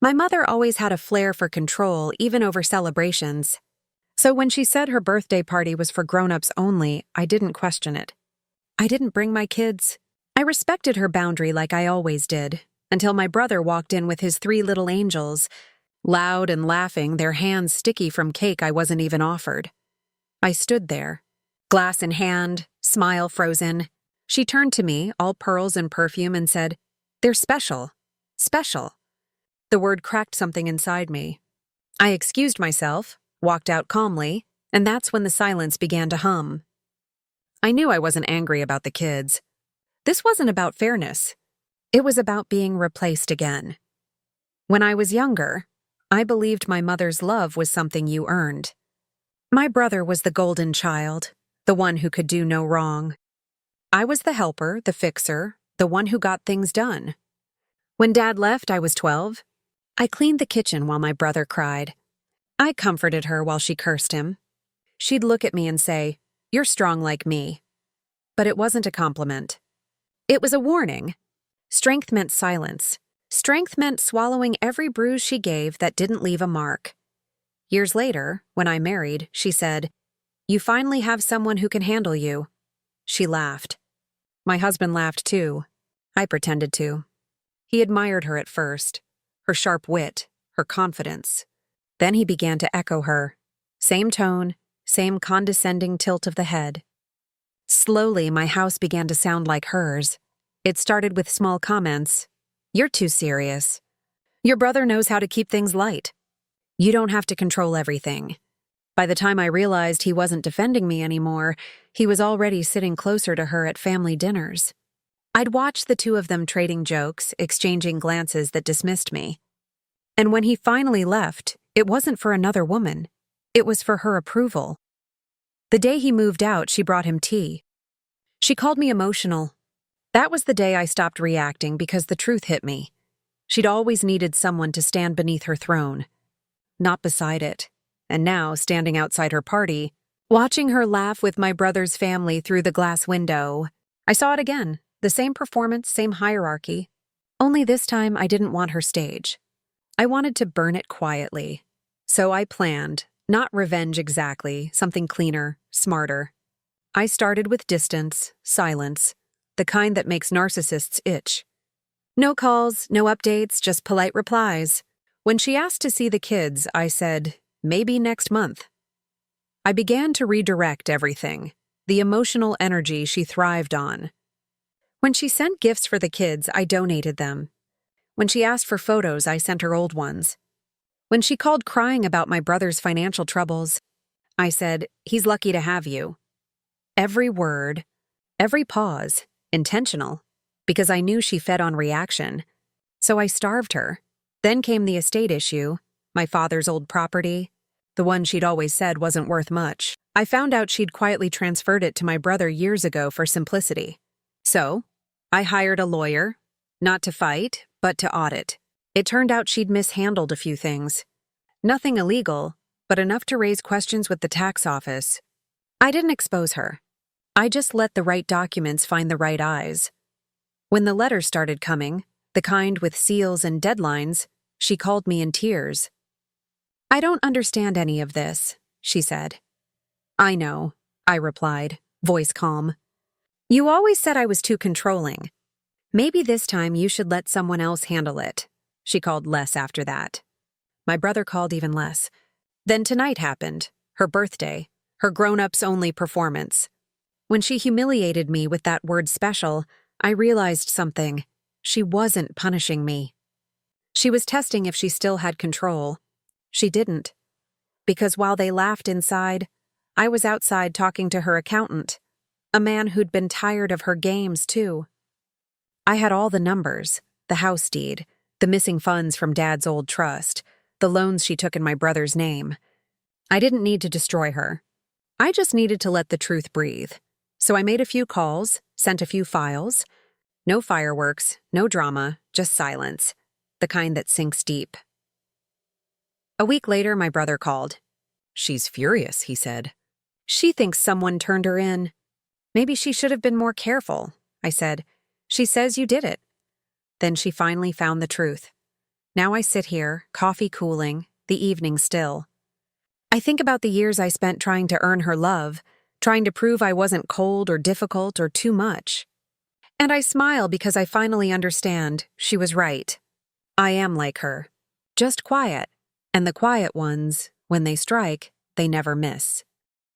My mother always had a flair for control, even over celebrations. So when she said her birthday party was for grown-ups only, I didn't question it. I didn't bring my kids. I respected her boundary like I always did, until my brother walked in with his 3 little angels, loud and laughing, their hands sticky from cake I wasn't even offered. I stood there, glass in hand, smile frozen. She turned to me, all pearls and perfume, and said, "They're special. Special." The word cracked something inside me. I excused myself, walked out calmly, and that's when the silence began to hum. I knew I wasn't angry about the kids. This wasn't about fairness. It was about being replaced again. When I was younger, I believed my mother's love was something you earned. My brother was the golden child, the one who could do no wrong. I was the helper, the fixer, the one who got things done. When Dad left, I was 12. I cleaned the kitchen while my brother cried. I comforted her while she cursed him. She'd look at me and say, "You're strong like me." But it wasn't a compliment. It was a warning. Strength meant silence. Strength meant swallowing every bruise she gave that didn't leave a mark. Years later, when I married, she said, "You finally have someone who can handle you." She laughed. My husband laughed too. I pretended to. He admired her at first, her sharp wit, her confidence. Then he began to echo her. Same tone, same condescending tilt of the head. Slowly, my house began to sound like hers. It started with small comments. "You're too serious. Your brother knows how to keep things light. You don't have to control everything." By the time I realized he wasn't defending me anymore, he was already sitting closer to her at family dinners. I'd watched the 2 of them trading jokes, exchanging glances that dismissed me. And when he finally left, it wasn't for another woman. It was for her approval. The day he moved out, she brought him tea. She called me emotional. That was the day I stopped reacting because the truth hit me. She'd always needed someone to stand beneath her throne, not beside it. And now, standing outside her party, watching her laugh with my brother's family through the glass window, I saw it again, the same performance, same hierarchy. Only this time I didn't want her stage. I wanted to burn it quietly. So I planned, not revenge exactly, something cleaner, smarter. I started with distance, silence, the kind that makes narcissists itch. No calls, no updates, just polite replies. When she asked to see the kids, I said, "Maybe next month." I began to redirect everything, the emotional energy she thrived on. When she sent gifts for the kids, I donated them. When she asked for photos, I sent her old ones. When she called crying about my brother's financial troubles, I said, "He's lucky to have you." Every word, every pause, intentional, because I knew she fed on reaction. So I starved her. Then came the estate issue, my father's old property, the one she'd always said wasn't worth much. I found out she'd quietly transferred it to my brother years ago for simplicity. So, I hired a lawyer, not to fight, but to audit. It turned out she'd mishandled a few things. Nothing illegal, but enough to raise questions with the tax office. I didn't expose her. I just let the right documents find the right eyes. When the letters started coming, the kind with seals and deadlines, she called me in tears. "I don't understand any of this," she said. "I know," I replied, voice calm. "You always said I was too controlling. Maybe this time you should let someone else handle it." She called less after that. My brother called even less. Then tonight happened, her birthday, her grown-ups only performance. When she humiliated me with that word special, I realized something. She wasn't punishing me. She was testing if she still had control. She didn't. Because while they laughed inside, I was outside talking to her accountant, a man who'd been tired of her games too. I had all the numbers, the house deed, the missing funds from Dad's old trust, the loans she took in my brother's name. I didn't need to destroy her. I just needed to let the truth breathe. So I made a few calls, sent a few files. No fireworks, no drama, just silence, the kind that sinks deep. A week later, my brother called. "She's furious," he said. "She thinks someone turned her in." "Maybe she should have been more careful," I said. "She says you did it." Then she finally found the truth. Now I sit here, coffee cooling, the evening still. I think about the years I spent trying to earn her love, trying to prove I wasn't cold or difficult or too much. And I smile because I finally understand she was right. I am like her. Just quiet. And the quiet ones, when they strike, they never miss.